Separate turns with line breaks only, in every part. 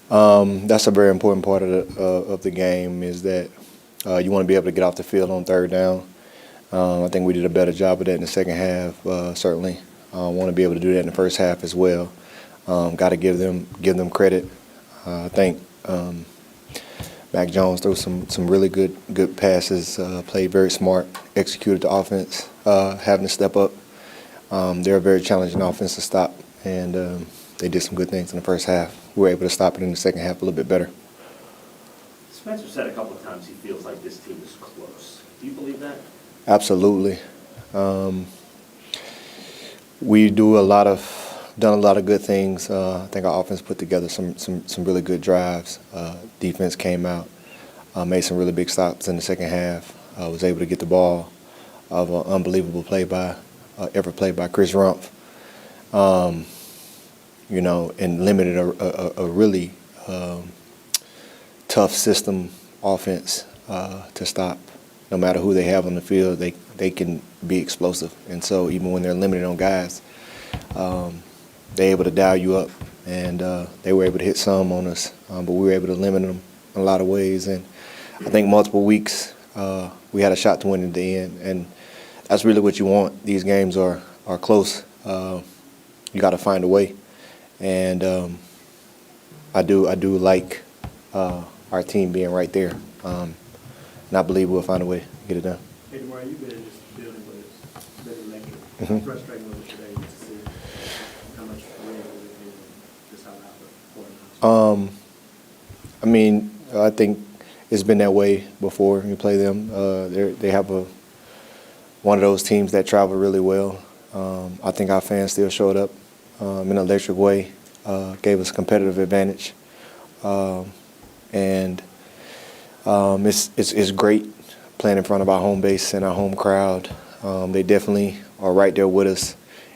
That's a very important part of the game is that you want to be able to get off the field on third down. I think we did a better job of that in the second half, certainly. Want to be able to do that in the first half as well. Got to give them credit. I think Mac Jones threw some really good passes, played very smart, executed the offense, having to step up. They're a very challenging offense to stop, and they did some good things in the first half. We were able to stop it in the second half a little bit better.
Spencer said a couple of times he feels like this team is close. Do you believe that?
Absolutely. We done a lot of good things. I think our offense put together some really good drives. Defense came out, made some really big stops in the second half. Was able to get the ball of an unbelievable effort play by Chris Rumpf. And limited a really tough system offense to stop. No matter who they have on the field, they can be explosive. And so even when they're limited on guys, they're able to dial you up. And they were able to hit some on us, but we were able to limit them in a lot of ways. And I think multiple weeks we had a shot to win at the end. And that's really what you want. These games are close. You got to find a way. And I do like our team being right there. And I believe we'll find a way to get it done.
Hey, Demario, you've been in this building with us, been elected. Frustrating was it today to see how much rain and just how loud the
I mean, I think it's been that way before you play them. They have one of those teams that travel really well. I think our fans still showed up in an electric way, gave us a competitive advantage. It's great playing in front of our home base and our home crowd. They definitely are right there with us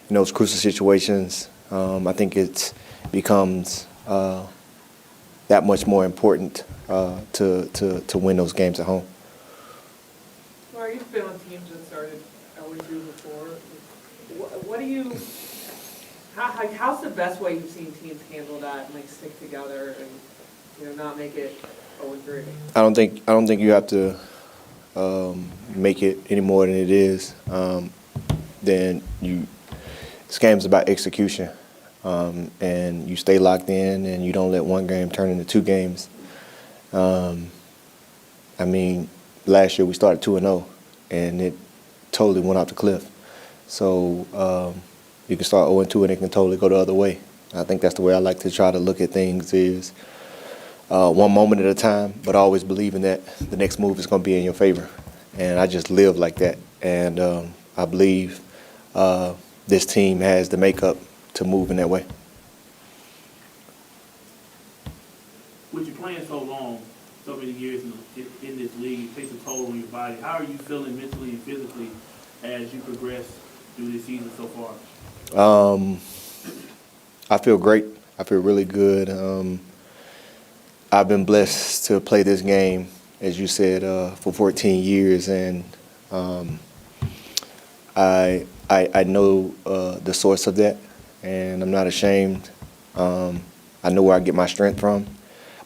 in those crucial situations. I think it becomes that much more important to win those games at home.
Well, you've been on teams that started 0-2 before. What do you? How's the best way you've seen teams handle that and stick together and not make it 0-3?
I don't think you have to make it any more than it is. This game's about execution, and you stay locked in, and you don't let one game turn into two games. Last year we started 2-0, and it totally went off the cliff. So you can start 0-2, and it can totally go the other way. I think that's the way I like to try to look at things is one moment at a time, but always believing that the next move is going to be in your favor. And I just live like that. And I believe this team has the makeup to move in that way.
With you playing so long, so many years in this league, it takes a toll on your body. How are you feeling mentally and physically as you progress through this season so far?
I feel great. I feel really good. I've been blessed to play this game, as you said, for 14 years, and I know the source of that, and I'm not ashamed. I know where I get my strength from,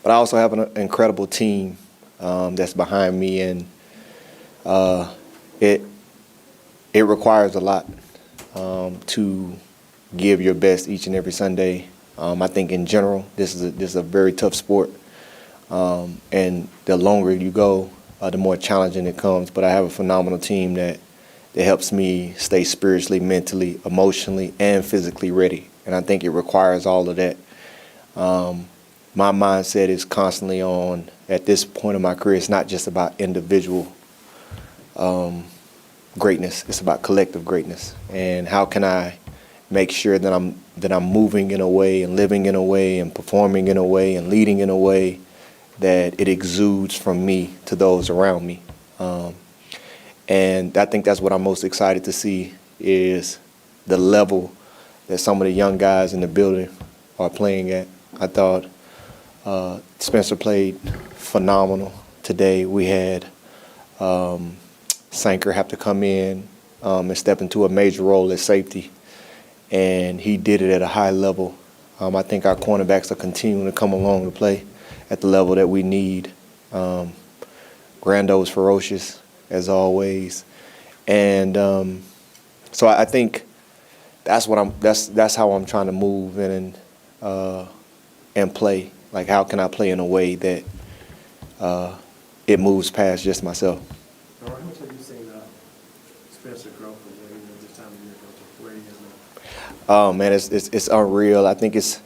but I also have an incredible team that's behind me, and it requires a lot to give your best each and every Sunday. I think in general, this is a very tough sport. And the longer you go, the more challenging it comes. But I have a phenomenal team that helps me stay spiritually, mentally, emotionally, and physically ready. And I think it requires all of that. My mindset is constantly on, at this point in my career, it's not just about individual greatness. It's about collective greatness. And how can I make sure that I'm moving in a way and living in a way and performing in a way and leading in a way that it exudes from me to those around me. And I think that's what I'm most excited to see is the level that some of the young guys in the building are playing at. I thought Spencer played phenomenal today. We had Sanker have to come in and step into a major role at safety, and he did it at a high level. I think our cornerbacks are continuing to come along to play at the level that we need. Grando is ferocious, as always. And so I think that's how I'm trying to move and play. Like, how can I play in a way that it moves past just myself?
How much have you seen Spencer grow from this time of year to where he is now?
Oh man, it's unreal. I think it's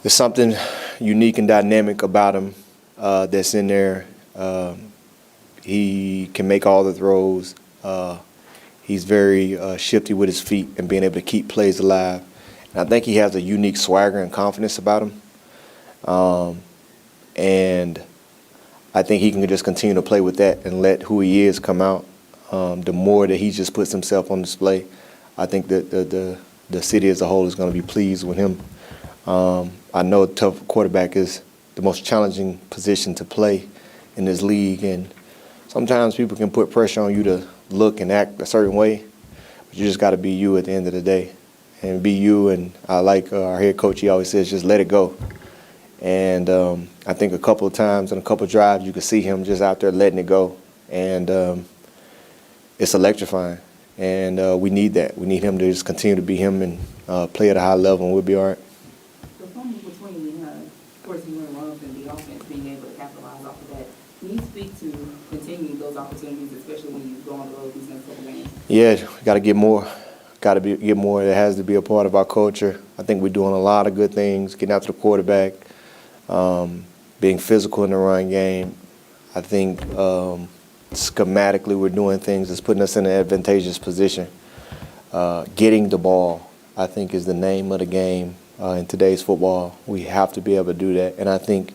something unique and dynamic about him that's in there. He can make all the throws. He's very shifty with his feet and being able to keep plays alive. And I think he has a unique swagger and confidence about him. And I think he can just continue to play with that and let who he is come out. The more that he just puts himself on display, I think that the city as a whole is going to be pleased with him. I know a tough quarterback is the most challenging position to play in this league, and sometimes people can put pressure on you to look and act a certain way, but you just got to be you at the end of the day, and be you. And I like our head coach, he always says, just let it go. And I think a couple of times and a couple of drives, you can see him just out there letting it go, and it's electrifying. And we need that. We need him to just continue to be him and play at a high level, and we'll be all right.
The fumble between, of course, you went wrong and the offense being able to capitalize off of that. Can you speak to continuing those opportunities, especially when you go on the road these next couple games?
Yeah, got to get more. Got to get more. It has to be a part of our culture. I think we're doing a lot of good things, getting after the quarterback, being physical in the run game. I think schematically we're doing things that's putting us in an advantageous position. Getting the ball, I think, is the name of the game in today's football. We have to be able to do that, and I think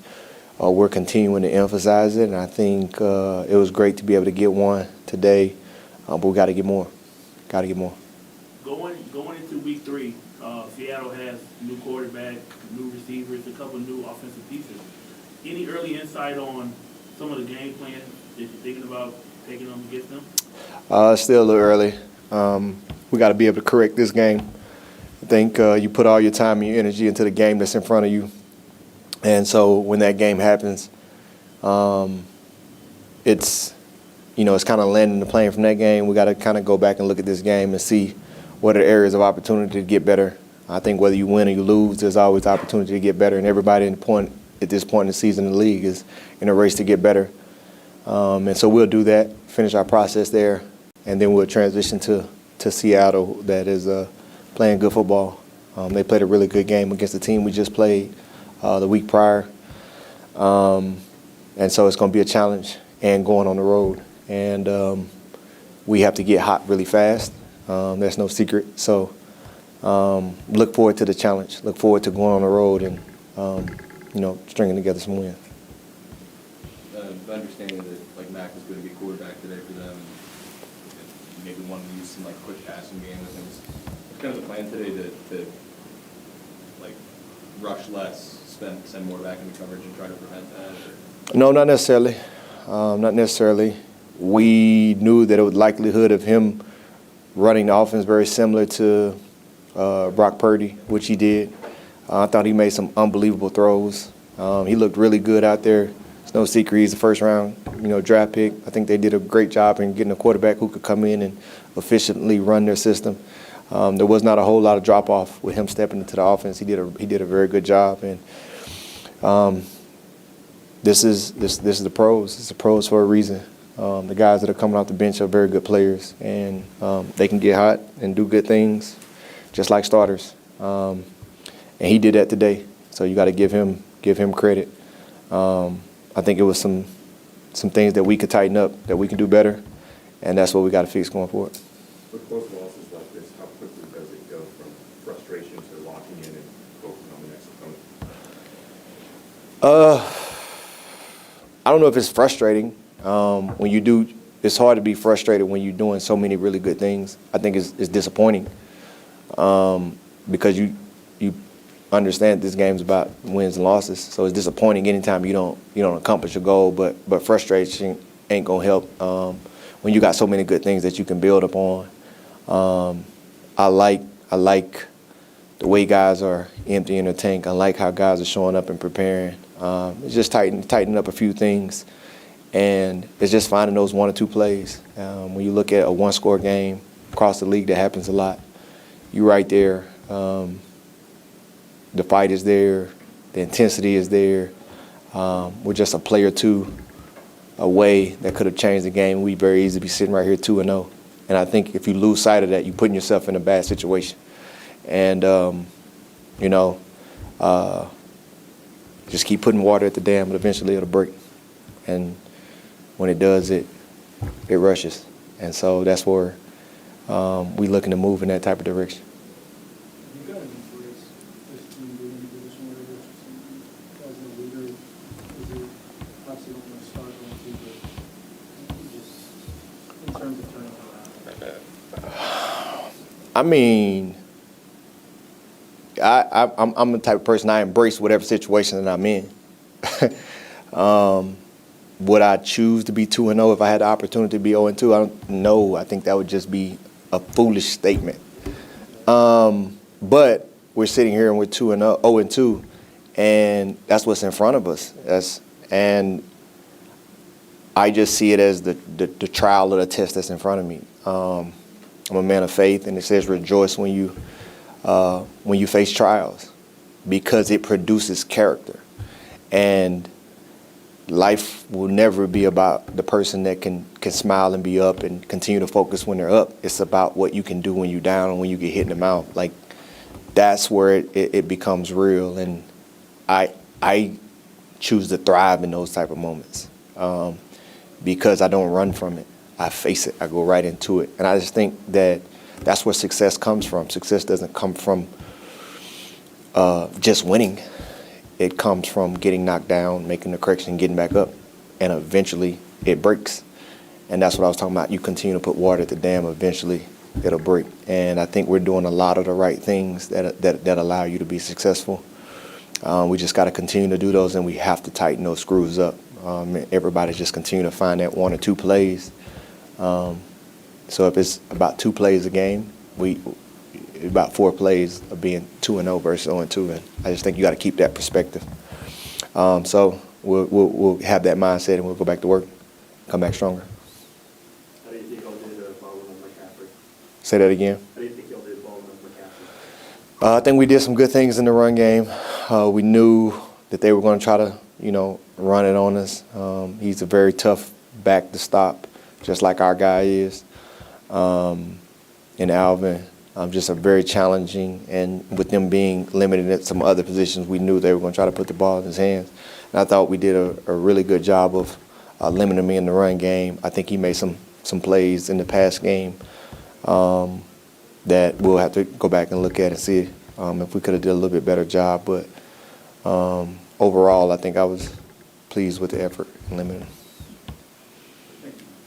we're continuing to emphasize it, and I think it was great to be able to get one today, but we got to get more. Got to get more.
Going into week 3, Seattle has new quarterback, new receivers, a couple of new offensive pieces. Any early insight on some of the game plan that you're thinking about taking them against them?
It's still a little early. We got to be able to correct this game. I think you put all your time and your energy into the game that's in front of you. And so when that game happens, it's kind of landing the plane from that game. We got to kind of go back and look at this game and see what are the areas of opportunity to get better. I think whether you win or you lose, there's always opportunity to get better. And everybody at this point in the season in the league is in a race to get better. And so we'll do that, finish our process there, and then we'll transition to Seattle that is playing good football. They played a really good game against the team we just played the week prior. And so it's going to be a challenge and going on the road. And we have to get hot really fast. That's no secret. So look forward to the challenge. Look forward to going on the road and, stringing together some wins.
Understanding that Mac is going to be quarterback today for them, and maybe wanting to use some quick passing game and things. What's kind of the plan today to rush less, send more back into coverage and try to prevent that? Or?
No, not necessarily. Not necessarily. We knew that it was likelihood of him running the offense very similar to Brock Purdy, which he did. I thought he made some unbelievable throws. He looked really good out there. It's no secret he's a first-round, draft pick. I think they did a great job in getting a quarterback who could come in and efficiently run their system. There was not a whole lot of drop-off with him stepping into the offense. He did a very good job, and this is the pros. It's the pros for a reason. The guys that are coming off the bench are very good players, and they can get hot and do good things, just like starters. And he did that today, so you got to give him credit. I think it was some things that we could tighten up, that we can do better, and that's what we got to fix going forward.
With close losses like this, how quickly does it go from frustration to locking in and focusing on the next opponent?
I don't know if it's frustrating. When you do, it's hard to be frustrated when you're doing so many really good things. I think it's disappointing because you understand this game's about wins and losses. So it's disappointing anytime you don't accomplish a goal. But frustration ain't gonna help when you got so many good things that you can build upon. I like the way guys are emptying the tank. I like how guys are showing up and preparing. It's just tightening up a few things, and it's just finding those 1 or 2 plays. When you look at a one-score game across the league, that happens a lot. You're right there. The fight is there. The intensity is there. We're just a play or two away that could have changed the game. We'd very easily be sitting right here 2-0. And I think if you lose sight of that, you're putting yourself in a bad situation. And, just keep putting water at the dam, but eventually it'll break. And when it does, it rushes. And so that's where we're looking to move in that type of direction.
You got to embrace this team being in a position where they're as a leader, is it obviously don't want to start going through, but just in terms of turning it around?
I mean, I'm the type of person, I embrace whatever situation that I'm in. Would I choose to be 2-0 if I had the opportunity to be 0-2? I don't know. I think that would just be a foolish statement. But we're sitting here and we're 0-2, and that's what's in front of us. And I just see it as the trial of the test that's in front of me. I'm a man of faith, and it says rejoice when you face trials, because it produces character. And life will never be about the person that can smile and be up and continue to focus when they're up. It's about what you can do when you're down and when you get hit in the mouth. Like, that's where it becomes real. And I choose to thrive in those type of moments because I don't run from it. I face it. I go right into it. And I just think that that's where success comes from. Success doesn't come from just winning. It comes from getting knocked down, making the correction, getting back up, and eventually it breaks. And that's what I was talking about. You continue to put water at the dam, eventually it'll break. And I think we're doing a lot of the right things that allow you to be successful. We just got to continue to do those, and we have to tighten those screws up. Everybody just continue to find that 1 or 2 plays. So if it's about 2 plays a game, about 4 plays of being 2-0 versus 0-2, and I just think you got to keep that perspective. So we'll have that mindset, and we'll go back to work, come back stronger.
How do you think y'all did following up McCaffrey?
Say that again.
How do you think y'all did following up McCaffrey?
I think we did some good things in the run game. We knew that they were going to try to, run it on us. He's a very tough back to stop, just like our guy is. And Alvin, just a very challenging, and with them being limited at some other positions, we knew they were going to try to put the ball in his hands. And I thought we did a really good job of limiting me in the run game. I think he made some plays in the past game that we'll have to go back and look at and see if we could have did a little bit better job. But overall, I think I was pleased with the effort in limiting.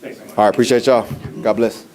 Thanks so much.
All right, appreciate y'all. God bless.